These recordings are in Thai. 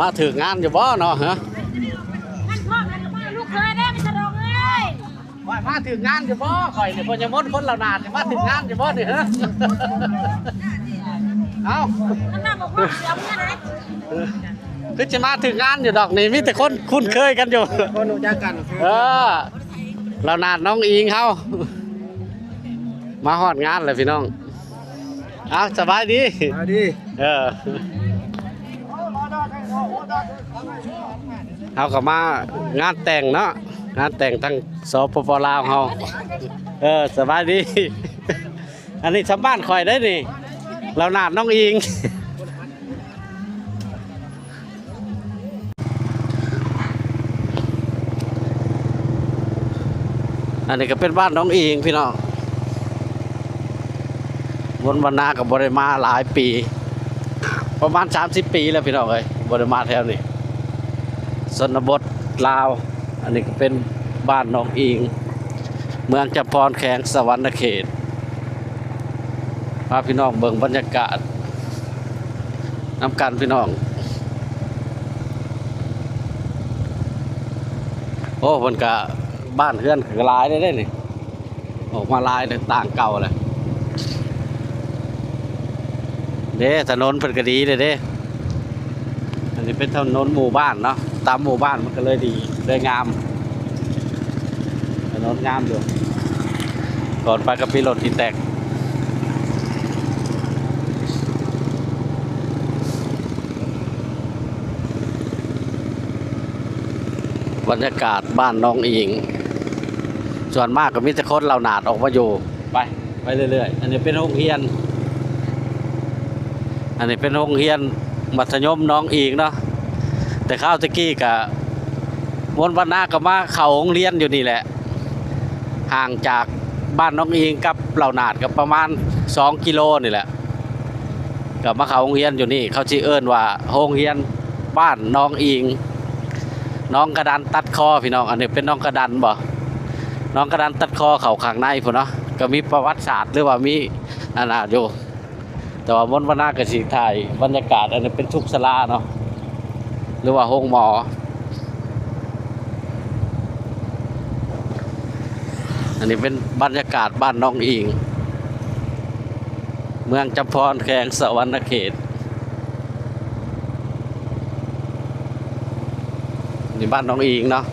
มาถึงงานอยู่บ่เนาะฮะมันพ่อกันกับลูกเคยได้ไม่สะดวกเลยมาถึงงานอยู่บ่ข่อยนี่เพิ่นจะมดคนเหล่านานี่มาถึงงานอยู่บ่นี่ฮะเอ้าน้ำหน้าบอกว่าเสียเงินไหนคือจะมาถึงงานอยู่ดอกนี่มีแต่คนคุ้นเคยกันอยู่คนรู้จักกันเหล่านาน้องอิงเฮามาฮอดงานเลยพี่น้องเอาสบายดีเอาก็มางานแต่งเนาะงานแต่งทั้งสปป.ลาวเฮาสบายดีอันนี้ชาวบ้านคอยได้นี่เรานาดน้องอิงอันนี้ก็เป็นบ้านน้องอิงพี่น้องวนวันนากับบริมาหลายปีประมาณ30 ปีแล้วพี่น้องเอ้ยบริมาแถวนี้ชนบทลาวอันนี้ก็เป็นบ้านน้องอิงเมืองจำพรแขงสวรรณเขตพาพี่น้องเบิ่งบรรยากาศน้ำกันพี่น้องโอ้คนกะบ้านเพื่อนกลายได้นี่ออกมาลายต่างเก่าเลยเด้ถนนเพิ่นก็ดีเลยเด้อันนี้เป็นถนนหมู่บ้านเนาะตามหมู่บ้านมันก็เลยดีเลยงามถนนงามอยู่ก่อนไปกับพี่รถที่แตกบรรยากาศบ้านน้องอิงส่วนมากก็มีแต่คนเหล่านาดออกมาอยู่ไปเรื่อยๆอันนี้เป็นโรงเรียนมัธยมน้องอิงเนาะแต่ข้าวตะกี้กับวนวันหน้าก็มาเข้าโรงเรียนอยู่นี่แหละห่างจากบ้านน้องอิงกับเหล่านาดกับประมาณ2 กิโลนี่แหละกับมาเข้าโรงเรียนอยู่นี่เขาชื่อเอิ้นว่าโรงเรียนบ้านน้องอิงน้องกระดานตัดคอพี่น้องอันนี้เป็นน้องกระดานบ่น้องกระดานตัดคอเขาข้างในพุ่นเนาะก็มีประวัติศาสตร์หรือว่ามีอันน่ะอยู่แต่ว่ามนวันหน้ากสิถ่ายบรรยากาศอันนี้เป็นทุกศาลาเนาะหรือว่าห้องหมออันนี้เป็นบรรยากาศบ้านน้องอิงเมืองจำพรแขงสวรรณเขตนี่บ้านน้องอิงเนาะ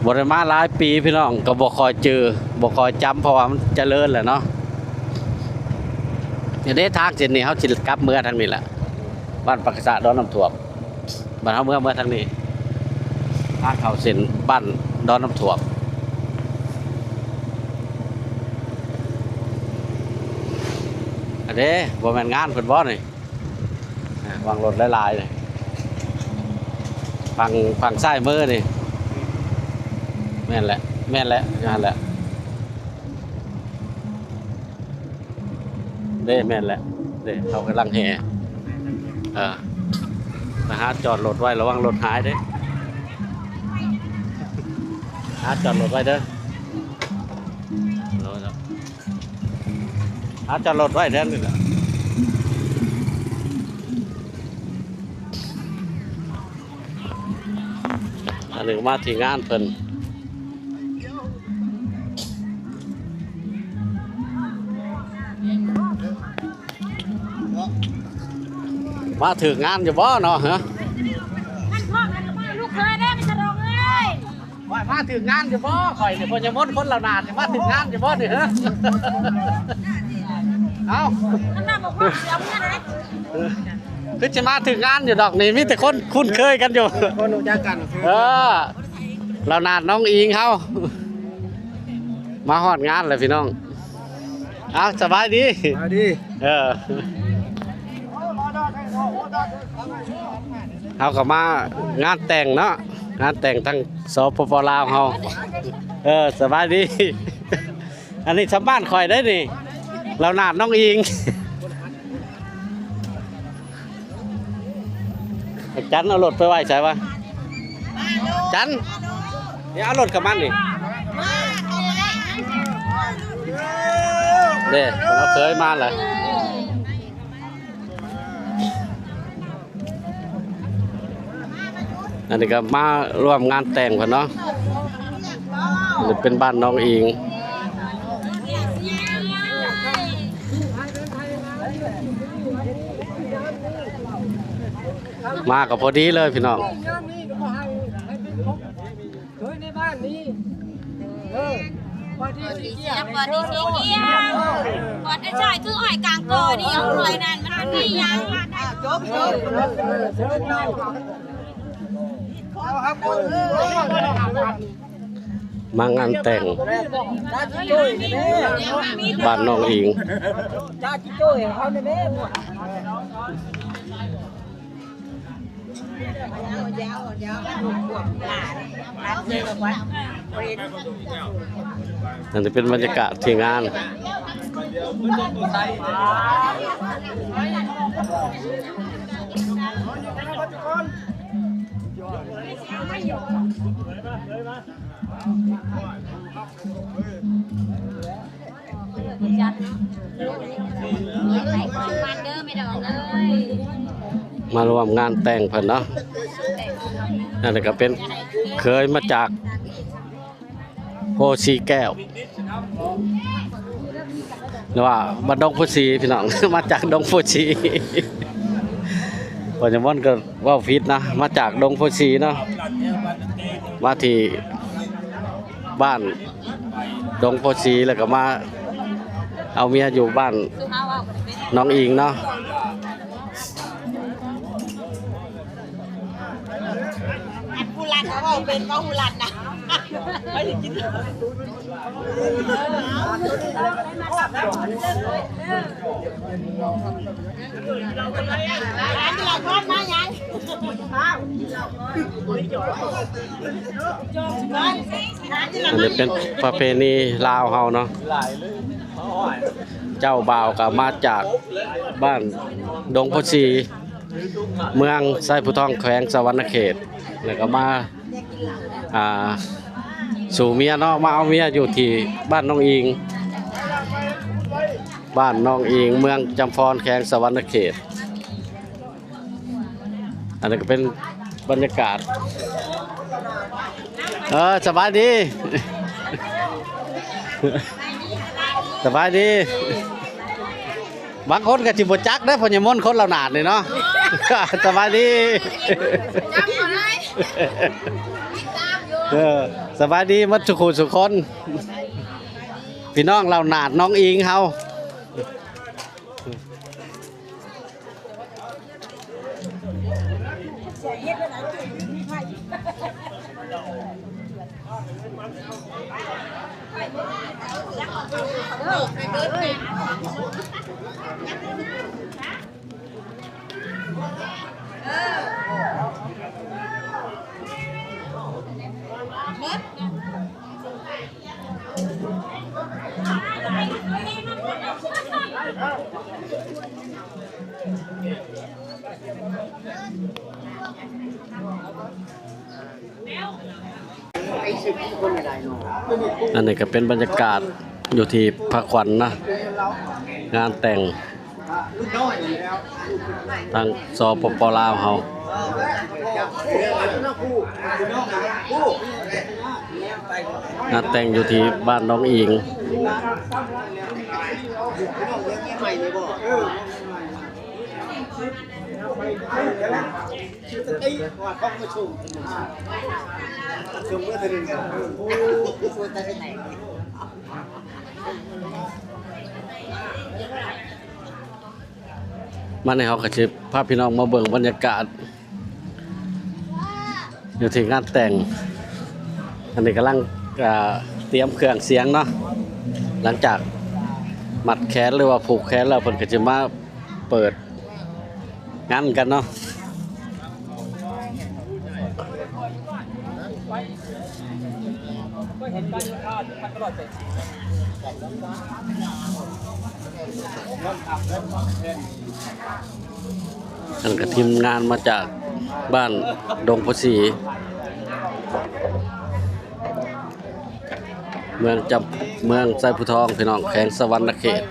บริมาหลายปีพี่น้องก็บ่คอยเจอบ่คอยจำเพราะว่ามันเจริญแหละเนาะอย่างนี้ทางเส้นนี้เขาจิกลับเมื่อทางนี้แหละบ้านปากษาดอนน้ำท่วมบ้านเขาเมื่อทางนี้ทางเขาเส้นบ้านดอนน้ำท่วมอันนี้บ่แม่นงานเพิ่นบ่นี่วางรถหลายๆเลยฝั่งซ้ายมือนี่แม่นแหละงานแหละเด้แม่นแหละเด้เขากำลังแห่นะฮะจอดรถไว้ระวังรถหายเด้จอดรถไว้เด้อจอดรถไว้เด้อนี่แหละอันนี้มาที่งานเพิ่นมาถึงงานอยู่บ่เนาะฮะมันพ่อกันกับลูกเคยได้ไม่สะดวกเลยมาถึงงานอยู่บ่ข่อยนี่เพิ่นจะมดคนเหล่านานี่มาถึงงานอยู่บ่นี่ฮะเอ้าน้ำหน้าบอกว่าเสียเงินไหนคือจะมาถึงงานอยู่ดอกนี่มีแต่คนคุ้นเคยกันอยู่คนรู้จักกันเรานาดน้องอิงเฮามาฮอดงานเลยพี่น้องเอาสบายดีเขาก็มางานแต่งเนาะงานแต่งทั้งสปป.ลาวเฮาสบายดีอันนี้ชาวบ้านคอยได้นี่เรานาดน้องอิง จันเอารถไปไว้ใช่ปะจันนี่เอารถกับมันนี่เด้เราเคยมาเลยอันนี้ก็มาร่วมงานแต่งกันเนาะนี่เป็นบ้านน้องอิงมากับพอดีเลยพี่น้องในบ้านนี้พอดีสีเขียว ปอดสีเขียวปอดไอ้ชายคืออ้อยกลางกอนี่เอาหน่อยนั่นมันมียังจบเชิญเราครับ มางานแต่งบ้านน้องอิงจ้าจิโจ้เห็นเขาในแม่หมดนั่นจะเป็นบรรยากาศที่งานมาร่วมงานแต่งเพิ่นเนาะนั่นก็เป็นเคยมาจากโพสีแก้วหรือว่าบ้านดงโพสีพี่น้อง มาจากดงโพสีปัจจุบันก็ว่าฟิตนะมาจากดงโพสีเนาะมาที่บ้านดงโพสีแล้วก็มาเอาเมียอยู่บ้านน้องอิงเนาะฮูลันเขาบอกเป็นว่าฮูลันนะไม่ได้กินร้านที่เราทอดมายังอันนี้เป็นประเพณีลาวเฮาเนาะเจ้าบ่าวก็มาจากบ้านดงโพสีเมืองไส้ผู้ทองแขวงสะวรรณเขตแล้วก็มาสู่เมียเนาะมาเอาเมียอยู่ที่บ้านน้องอิงบ้านน้องอิงเมืองจำพรแขวงสะวรรณเขตอันนี้ก็เป็นบรรยากาศสบายดี สบายดีบางคนก็จิบจักได้พญมนคนเราหนาดเลยเนาะ สบายดีสบายดีมัดสุขุสุคนพี่น้องเราหนาดน้องอิงเฮาอันนี้ก็เป็นบรรยากาศอยู่ที่พระขวัญนะงานแต่งทางสปป.ลาวเฮางานแต่งอยู่ที่บ้านน้องอิงมาในเขาก็จะพาพี่น้องมาเบิ่งบรรยากาศอยู่ที่งานแต่งอันนี้กำลังเตรียมเครื่องเสียงเนาะหลังจากมัดแขนหรือว่าผูกแขนแล้วเพิ่นก็จะมาเปิดงานกันเนาะ อันกับทีมงานมาจากบ้านดงพระศรีเมืองไซภูทองพี่น้องแขวงสะวรรณเขต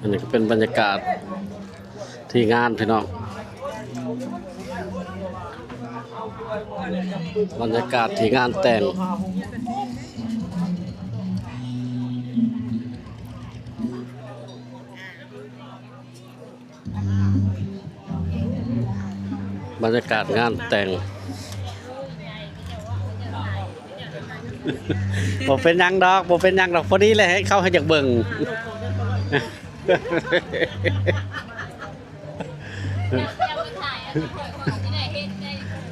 อันนี้ก็เป็นบรรยากาศที่งานพี่น้องบรรยากาศที่งานแต่งบรรยากาศงานแต่ง บ่เป็นหยังดอกบ่เป็นหยังดอกพอดีเลยให้เขาให้จากเบิ่ง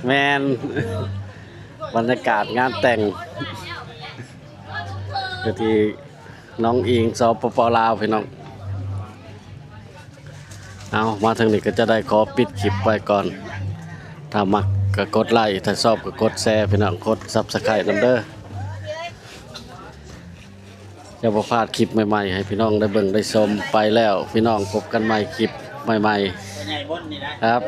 แมนบรรยากาศงานแต่งก็ที่น้องอิงสปปลาวพี่น้องเอามาทางนี้ก็จะได้ขอปิดคลิปไปก่อนถ้ามักก็กดไลค์ถ้าชอบก็กดแชร์พี่น้องกด Subscribe นำเด้ออย่าบ่พลาดคลิปใหม่ๆให้พี่น้องได้เบิ่งได้ชมไปแล้วพี่น้องพบกันใหม่คลิปใหม่ๆครับ